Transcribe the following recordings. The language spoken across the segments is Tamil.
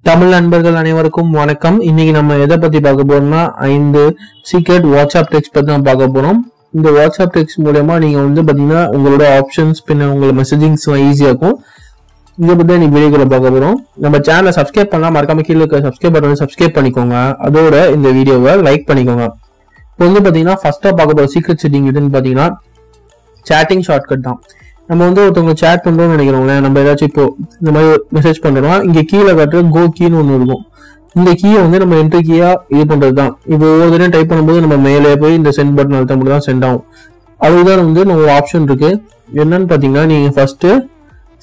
தமிழ் நண்பர்கள் அனைவருக்கும் வணக்கம். இன்னைக்கு நம்ம எதை பத்தி பார்க்க போறோம்னா 5 சீக்ரெட் வாட்ஸ்அப் டெக்ஸ்ட் பத்தி தான் பார்க்க போறோம். இந்த வாட்ஸ்அப் டெக்ஸ்ட் மூலமா நீங்க பாத்தீங்கன்னா உங்களோட ஆப்ஷன்ஸ் பின்ன உங்களோட மெசேஜிங்ஸ் ஈஸியா இருக்கும். இதை பத்தி நீங்க வீடியோக்குள்ள பார்க்க போறோம். நம்ம சேனலை சப்ஸ்கிரைப் பண்ணலாம், மறக்காம கீழே இருக்க சப்ஸ்கிரைப் பட்டனை சப்ஸ்கிரைப் பண்ணிக்கோங்க. அதோட இந்த வீடியோவை லைக் பண்ணிக்கோங்க. இப்போ பாத்தீங்கன்னா ஃபர்ஸ்டா பார்க்க போற சீக்ரெட் செட்டிங் எதுன்னு பாத்தீங்கன்னா சேட்டிங் ஷார்ட்கட் தான். நம்ம ஒருத்தவங்க சேட் பண்றோம்னு நினைக்கிறோம்ல, நம்ம ஏதாச்சும் இப்போ இந்த மாதிரி மெசேஜ் பண்றோம்னா இங்க கீழே காட்டுற கோ கீன்னு ஒன்று இருக்கும். இந்த கீயை நம்ம என்ட்ரி கீயா இது பண்றது தான். இப்போ ஒவ்வொரு தடவையும் டைப் பண்ணும்போது நம்ம மேலே போய் இந்த சென்ட் பட்டன் அழுத்த மட்டும் தான் சென்ட் ஆகும். அதுதான் நம்ம ஆப்ஷன் இருக்கு. என்னன்னு பாத்தீங்கன்னா நீங்க ஃபர்ஸ்ட்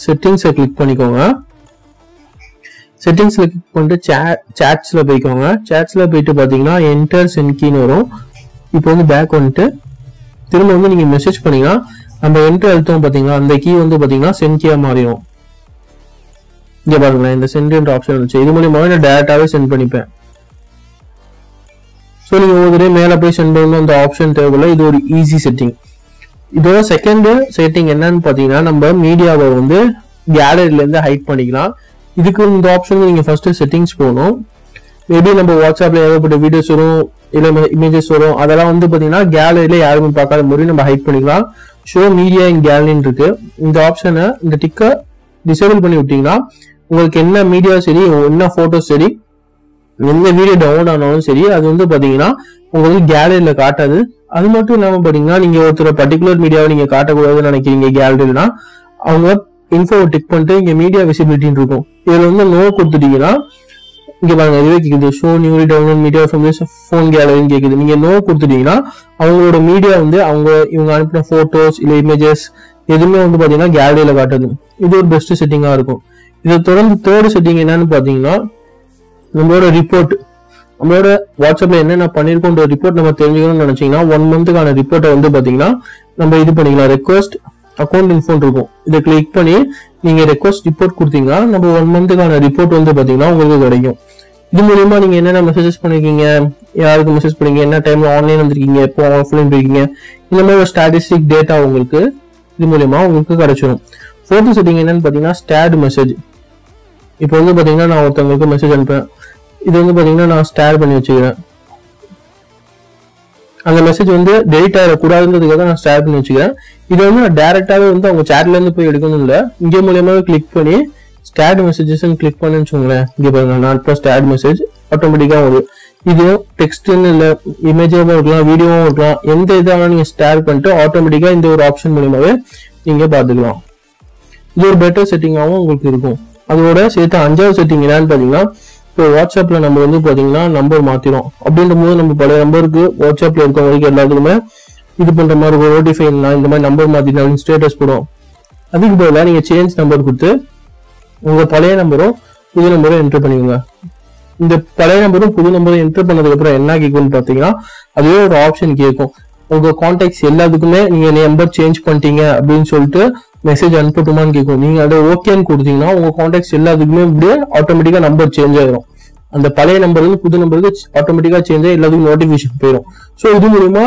செட்டிங்ஸை கிளிக் பண்ணிக்கோங்க. செட்டிங்ஸ்ல கிளிக் பண்ணிட்டு சாட்ஸ்ல போய்க்கோங்க. சாட்ஸ்ல போயிட்டு பாத்தீங்கன்னா என்டர் சென்ட் கீன்னு வரும். இப்போ பேக் வந்துட்டு திரும்ப நீங்க மெசேஜ் பண்ணீங்கன்னா நம்ம என்ட்ரி அழுத்தம் பாத்தீங்கன்னா அந்த கீ பாத்தீங்கன்னா சென்ட் கீயா மாறிடும். இங்க பாருங்களேன், இந்த சென்ட் ஆப்ஷன் இருந்துச்சு. இது மூலியமா நான் டைரக்டாவே சென்ட் பண்ணிப்பேன். சோ நீங்க ஒவ்வொரு மேல போய் சென்ட் பண்ணணும் அந்த ஆப்ஷன் தேவையில்லை. இது ஒரு ஈஸி செட்டிங். இதோட செகண்ட் செட்டிங் என்னன்னு பாத்தீங்கன்னா நம்ம மீடியாவை கேலரியில இருந்து ஹைட் பண்ணிக்கலாம். இதுக்கு இந்த ஆப்ஷன் நீங்க ஃபர்ஸ்ட் செட்டிங்ஸ் போகணும். மேபி நம்ம வாட்ஸ்அப்ல ஏகப்பட்ட வீடியோஸ் வரும், இல்ல இமேஜஸ் வரும். அதெல்லாம் பாத்தீங்கன்னா கேலரியில யாருமே பார்க்காத மாதிரி நம்ம ஹைட் பண்ணிக்கலாம். ஷோ மீடியா இன் கேலரின்னு இருக்கு. இந்த ஆப்ஷனை இந்த டிக்கை டிசேபிள் பண்ணி விட்டீங்கன்னா உங்களுக்கு என்ன மீடியா சரி, என்ன போட்டோஸ் சரி, எந்த வீடியோ டவுன்லோட் ஆனாலும் சரி, அது பாத்தீங்கன்னா உங்களுக்கு கேலரியில காட்டாது. அது மட்டும் இல்லாம பாத்தீங்கன்னா நீங்க ஒருத்தர் பர்டிகுலர் மீடியாவை நீங்க காட்டக்கூடாதுன்னு நினைக்கிறீங்க கேலரினா, அவங்க இன்ஃபோவை டிக் பண்ணிட்டு இங்க மீடியா விசிபிலிட்டின்னு இருக்கும். இதுல நோ கொடுத்துட்டீங்கன்னா இங்க பாருங்க, இதுவே கேக்குது show newly download media from this phone கேலரின்னு கேக்குது. நீங்க நோ கொடுத்துட்டீங்கன்னா அவங்களோட மீடியா இவங்க அனுப்பின போட்டோஸ் இல்ல இமேஜஸ் எதுவுமே பாத்தீங்கன்னா கேலரியில காட்டுது. இது ஒரு பெஸ்ட் செட்டிங்கா இருக்கும். இதை தொடர்ந்து தேர்ட் செட்டிங் என்னன்னு பாத்தீங்கன்னா நம்மளோட ரிப்போர்ட். நம்மளோட வாட்ஸ்அப்ல என்னென்ன பண்ணிருக்கோன்ற ரிப்போர்ட் நம்ம தெரிஞ்சுக்கணும்னு நினைச்சீங்கன்னா 1 மந்த்துக்கான ரிப்போர்ட்டை பாத்தீங்கன்னா நம்ம இது பண்ணிக்கலாம். ரெக்வஸ்ட் அக்கௌண்ட் இன்ஃபோன் இருக்கும். இதை கிளிக் பண்ணி நீங்க ரெக்வஸ்ட் ரிப்போர்ட் கொடுத்தீங்கன்னா நம்ம 1 மந்த்துக்கான ரிப்போர்ட் பாத்தீங்கன்னா உங்களுக்கு கிடைக்கும். இது மூலியமா நீங்க என்னென்ன மெசேஜஸ் பண்ணிருக்கீங்க, யாருக்கு மெசேஜ் பண்ணீங்க, என்ன டைம்ல ஆன்லைன் வந்திருக்கீங்க, எப்போ ஆஃப்லைன் போயிருக்கீங்க, இந்த மாதிரி ஒரு ஸ்டாட்டிஸ்டிக் டேட்டா உங்களுக்கு இது மூலியமா உங்களுக்கு கிடைச்சிடும். ஃபோர்த் செட்டிங் என்னன்னு பாத்தீங்கன்னா ஸ்டார்ட் மெசேஜ். இப்போ பாத்தீங்கன்னா நான் ஒருத்தவங்களுக்கு மெசேஜ் அனுப்புறேன். இது பாத்தீங்கன்னா நான் ஸ்டார் பண்ணி வச்சுக்கிறேன். அந்த மெசேஜ் டெலிட் ஆகக்கூடாதுன்றதுக்காக நான் ஸ்டார் பண்ணி வச்சுக்கிறேன். இது நான் டைரக்டாவே அவங்க சேட்ல இருந்து போய் எடுக்கணும் இல்ல, இங்க மூலியமாவே கிளிக் பண்ணி ஸ்டார்ட் மெசேஜஸ் கிளிக் பண்ணி வச்சுக்கோங்களேன். இங்க பாருங்க, நான் இப்போ ஸ்டார்ட் மெசேஜ் ஆட்டோமேட்டிக்கா வரும். இது டெக்ஸ்ட்னு இல்ல, இமேஜாவும் இருக்கலாம், வீடியோவும் இருக்கலாம், எந்த இதான நீங்க ஸ்டார் பண்ணிட்டு ஆட்டோமேட்டிக்கா இந்த ஒரு ஆப்ஷன் மூலியமாவே நீங்க பாத்துக்கலாம். இது ஒரு பெட்டர் செட்டிங்காவும் உங்களுக்கு இருக்கும். அதோட சேர்த்து 5வது செட்டிங் என்னன்னு பாத்தீங்கன்னா இப்போ வாட்ஸ்அப்ல நம்ம பாத்தீங்கன்னா நம்பர் மாத்திரும். அப்படின்ற போது நம்ம பழைய நம்பருக்கு வாட்ஸ்அப்ல இருக்கவங்களுக்கு எல்லாத்துக்குமே இது பண்ற மாதிரி நோட்டிஃபை இந்த மாதிரி நம்பர் மாத்தினாலும் ஸ்டேட்டஸ் போடும். அதுக்கு பதிலாக நீங்க சேஞ்ச் நம்பர் கொடுத்து உங்க பழைய நம்பரும் புது நம்பரும் என்டர் பண்ணிக்கோங்க. இந்த பழைய நம்பரும் புது நம்பரும் என்டர் பண்ணதுக்கு அப்புறம் என்ன கேட்கும்னு பாத்தீங்கன்னா அதுவே ஒரு ஆப்ஷன் கேட்கும். உங்க கான்டாக்ட்ஸ் எல்லாத்துக்குமே நீங்க நம்பர் சேஞ்ச் பண்ணிட்டீங்க அப்படின்னு சொல்லிட்டு மெசேஜ் அனுப்பட்டுமான்னு கேட்கும். நீங்க அதை ஓகேன்னு கொடுத்தீங்கன்னா உங்க கான்டாக்ட்ஸ் எல்லாத்துக்குமே இப்படியே ஆட்டோமேட்டிக்கா நம்பர் சேஞ்ச் ஆயிரும். அந்த பழைய நம்பருக்கு புது நம்பருக்கு ஆட்டோமேட்டிக்கா சேஞ்ச் ஆகி எல்லாத்துக்கும் நோட்டிபிகேஷன் போயிடும். ஸோ இது மூலமா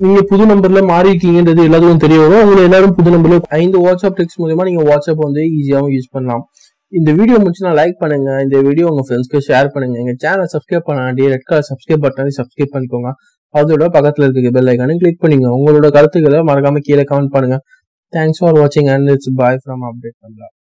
நீங்க புது நம்பர்ல மாறி இருக்கீங்கன்றது எல்லாத்துக்கும் தெரிய வரும். உங்களை எல்லாரும் புது நம்பர்ல 5 வாட்ஸ்அப் டெக்ஸ்ட் மூலமா நீங்க வாட்ஸ்அப் ஈஸியாவும் யூஸ் பண்ணலாம். இந்த வீடியோ முடிச்சுனா லைக் பண்ணுங்க. இந்த வீடியோ உங்க ஃப்ரெண்ட்ஸ்க்கு ஷேர் பண்ணுங்க. எங்க சேனல் சப்ஸ்கிரைப் பண்ணாட்டி ரெட் கலர் சப்ஸ்கிரைப் பட்டனை சப்ஸ்கிரைப் பண்ணிக்கோங்க. அதோட பக்கத்துல இருக்க பெல் ஐகானை கிளிக் பண்ணுங்க. உங்களோட கருத்துக்களை மறக்காம கீழே கமெண்ட் பண்ணுங்க. தேங்க்ஸ் ஃபார் வாட்சிங் and it's bye from update பண்ணலாம்.